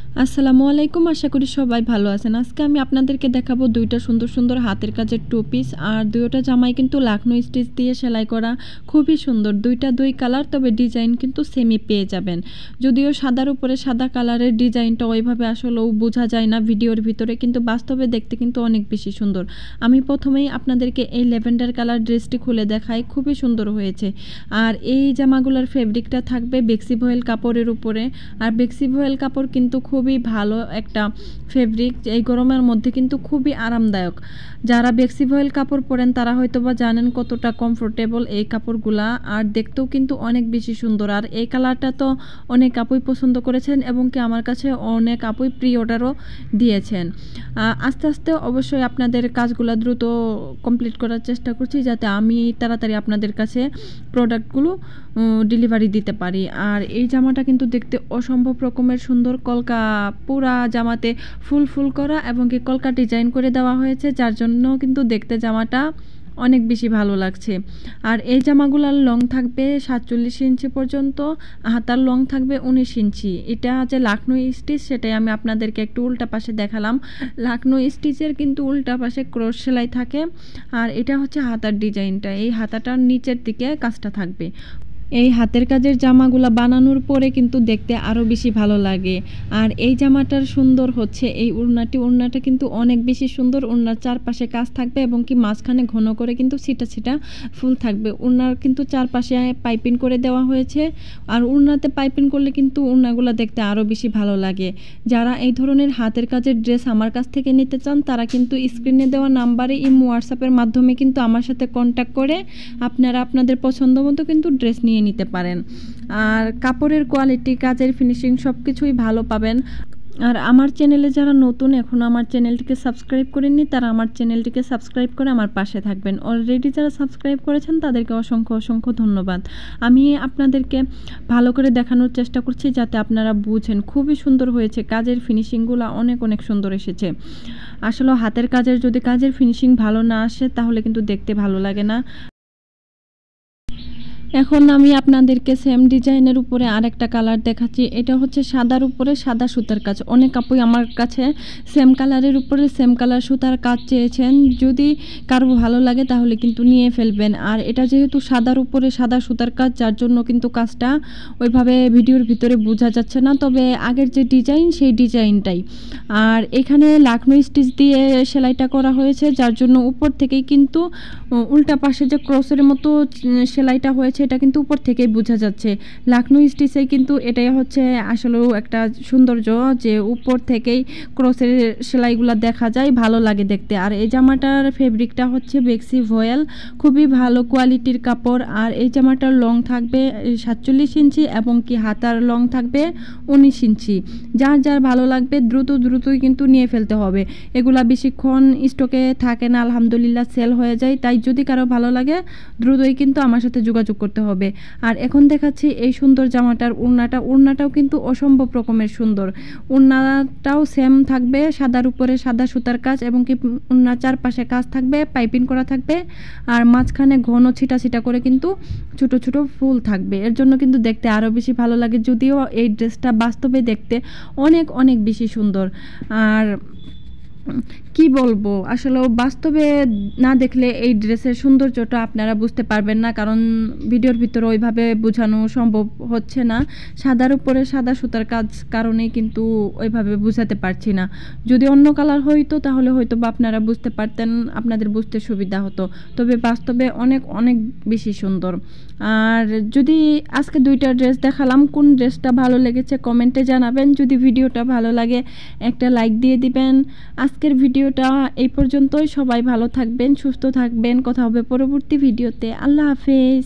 আসসালামু আলাইকুম, আশা করি সবাই ভালো আছেন। আজকে আমি আপনাদেরকে দেখাবো দুইটা সুন্দর সুন্দর হাতের কাজের টু পিস। আর দুইটা জামাই কিন্তু লাখনো স্টিচ দিয়ে সেলাই করা, খুবই সুন্দর। দুইটা দুই কালার, তবে ডিজাইন কিন্তু সেমই পেয়ে যাবেন। যদিও সাদার উপরে সাদা কালারের ডিজাইনটা ওইভাবে আসলেও বোঝা যায় না ভিডিওর ভিতরে, কিন্তু বাস্তবে দেখতে কিন্তু অনেক বেশি সুন্দর। আমি প্রথমেই আপনাদেরকে এই ল্যাভেন্ডার কালার ড্রেসটি খুলে দেখাই, খুবই সুন্দর হয়েছে। আর এই জামাগুলোর ফেব্রিকটা থাকবে বেক্সি ভয়েল কাপড়ের উপরে। আর বেক্সি ভয়েল কাপড় কিন্তু খুবই ভালো একটা ফেব্রিক, এই গরমের মধ্যে কিন্তু খুবই আরামদায়ক। যারা বেক্সি ভয়েল কাপড় পরেন তারা হয়তো বা জানেন কতটা কমফোর্টেবল এই কাপড়গুলা, আর দেখতেও কিন্তু অনেক বেশি সুন্দর। আর এই কালারটা তো অনেক আপুই পছন্দ করেছেন এবং কি আমার কাছে অনেক আপুই প্রি অর্ডারও দিয়েছেন। আস্তে আস্তে অবশ্যই আপনাদের কাজগুলো দ্রুত কমপ্লিট করার চেষ্টা করছি, যাতে আমি তাড়াতাড়ি আপনাদের কাছে প্রোডাক্টগুলো ডেলিভারি দিতে পারি। আর এই জামাটা কিন্তু দেখতে অসম্ভব রকমের সুন্দর। কলকা পুরা জামাতে ফুল ফুল করা এবং কি কলকা ডিজাইন করে দেওয়া হয়েছে, যার জন্য কিন্তু দেখতে জামাটা অনেক বেশি ভালো লাগছে। আর এই জামাগুলোর লং থাকবে 47 ইঞ্চি পর্যন্ত, হাতার লং থাকবে 19 ইঞ্চি। এটা যে লাখনো স্টিচ সেটাই আমি আপনাদেরকে একটু উল্টা পাশে দেখালাম। লাখনো স্টিচের কিন্তু উল্টা পাশে ক্রস সেলাই থাকে। আর এটা হচ্ছে হাতার ডিজাইনটা, এই হাতাটার নিচের দিকে কাজটা থাকবে। এই হাতের কাজের জামাগুলা বানানোর পরে কিন্তু দেখতে আরও বেশি ভালো লাগে। আর এই জামাটার সুন্দর হচ্ছে এই ওড়নাটা কিন্তু অনেক বেশি সুন্দর। ওড়নার চারপাশে কাজ থাকবে এবং কি মাঝখানে ঘন করে কিন্তু ছিটা ছিটা ফুল থাকবে। ওড়নার কিন্তু চারপাশে পাইপিং করে দেওয়া হয়েছে। আর ওড়নাতে পাইপিং করলে কিন্তু ওড়নাগুলো দেখতে আরও বেশি ভালো লাগে। যারা এই ধরনের হাতের কাজের ড্রেস আমার কাছ থেকে নিতে চান তারা কিন্তু স্ক্রিনে দেওয়া নাম্বারে ইমো হোয়াটসঅ্যাপের মাধ্যমে কিন্তু আমার সাথে কন্ট্যাক্ট করে আপনারা আপনাদের পছন্দ মতো কিন্তু ড্রেস নিয়ে নিতে পারেন। আর কাপড়ের কোয়ালিটি, কাজের ফিনিশিং সব কিছুই ভালো পাবেন। আর আমার চ্যানেলে যারা নতুন এখনও আমার চ্যানেলটিকে সাবস্ক্রাইব করেননি তারা আমার চ্যানেলটিকে সাবস্ক্রাইব করে আমার পাশে থাকবেন। অলরেডি যারা সাবস্ক্রাইব করেছেন তাদেরকে অসংখ্য অসংখ্য ধন্যবাদ। আমি আপনাদেরকে ভালো করে দেখানোর চেষ্টা করছি যাতে আপনারা বুঝেন। খুবই সুন্দর হয়েছে, কাজের ফিনিশিংগুলো অনেক অনেক সুন্দর এসেছে। আসলে হাতের কাজের যদি কাজের ফিনিশিং ভালো না আসে তাহলে কিন্তু দেখতে ভালো লাগে না। এখন আমি আপনাদেরকে সেম ডিজাইনের উপরে আরেকটা কালার দেখাচ্ছি। এটা হচ্ছে সাদার উপরে সাদা সুতার কাজ। অনেক আপুই আমার কাছে সেম কালারের উপরে সেম কালার সুতার কাজ চেয়েছেন। যদি কারো ভালো লাগে তাহলে কিন্তু নিয়ে ফেলবেন। আর এটা যেহেতু সাদার উপরে সাদা সুতার কাজ, যার জন্য কিন্তু কাজটা ওইভাবে ভিডিওর ভিতরে বোঝা যাচ্ছে না, তবে আগের যে ডিজাইন সেই ডিজাইনটাই। আর এখানে লাখনো স্টিচ দিয়ে সেলাইটা করা হয়েছে, যার জন্য উপর থেকেই কিন্তু উল্টা পাশে যে ক্রসের মতো সেলাইটা হয়েছে এটা কিন্তু উপর থেকেই বোঝা যাচ্ছে। লাখনো স্টিচে কিন্তু এটাই হচ্ছে আসলেও একটা সৌন্দর্য, যে উপর থেকেই ক্রসের সেলাইগুলো দেখা যায়, ভালো লাগে দেখতে। আর এই জামাটার ফেব্রিকটা হচ্ছে বেক্সি ভয়েল, খুবই ভালো কোয়ালিটির কাপড়। আর এই জামাটার লং থাকবে 47 ইঞ্চি এবং কি হাতার লং থাকবে 19 ইঞ্চি। যার যার ভালো লাগবে দ্রুতই কিন্তু নিয়ে ফেলতে হবে। এগুলা বেশিক্ষণ স্টকে থাকে না, আলহামদুলিল্লাহ সেল হয়ে যায়। তাই যদি কারো ভালো লাগে দ্রুতই কিন্তু আমার সাথে যোগাযোগ করতে হবে। আর এখন দেখাচ্ছি এই সুন্দর জামাটার ওড়নাটাও কিন্তু অসম্ভব রকমের সুন্দর। ওড়নাটাও সেম থাকবে, সাদার উপরে সাদা সুতার কাজ এবং কি ওড়নার চারপাশে কাজ থাকবে, পাইপিং করা থাকবে। আর মাঝখানে ঘন ছিটা ছিটা করে কিন্তু ছোট ছোট ফুল থাকবে। এর জন্য কিন্তু দেখতে আরও বেশি ভালো লাগে, যদিও এই ড্রেসটা বাস্তবে দেখতে অনেক অনেক বেশি সুন্দর। আর কি বলবো, আসলে বাস্তবে না দেখলে এই ড্রেসের সৌন্দর্যটা আপনারা বুঝতে পারবেন না, কারণ ভিডিওর ভিতরে ওইভাবে বোঝানো সম্ভব হচ্ছে না। সাদার উপরে সাদা সুতার কাজ কারণেই কিন্তু ওইভাবে বোঝাতে পারছি না। যদি অন্য কালার হইতো তাহলে হয়তো বা আপনারা বুঝতে পারতেন, আপনাদের বুঝতে সুবিধা হতো। তবে বাস্তবে অনেক অনেক বেশি সুন্দর। আর যদি আজকে দুইটা ড্রেস দেখালাম, কোন ড্রেসটা ভালো লেগেছে কমেন্টে জানাবেন। যদি ভিডিওটা ভালো লাগে একটা লাইক দিয়ে দিবেন। আজকের ভিডিওটা এই পর্যন্তই। সবাই ভালো থাকবেন, সুস্থ থাকবেন। কথা হবে পরবর্তী ভিডিওতে। আল্লাহ হাফেজ।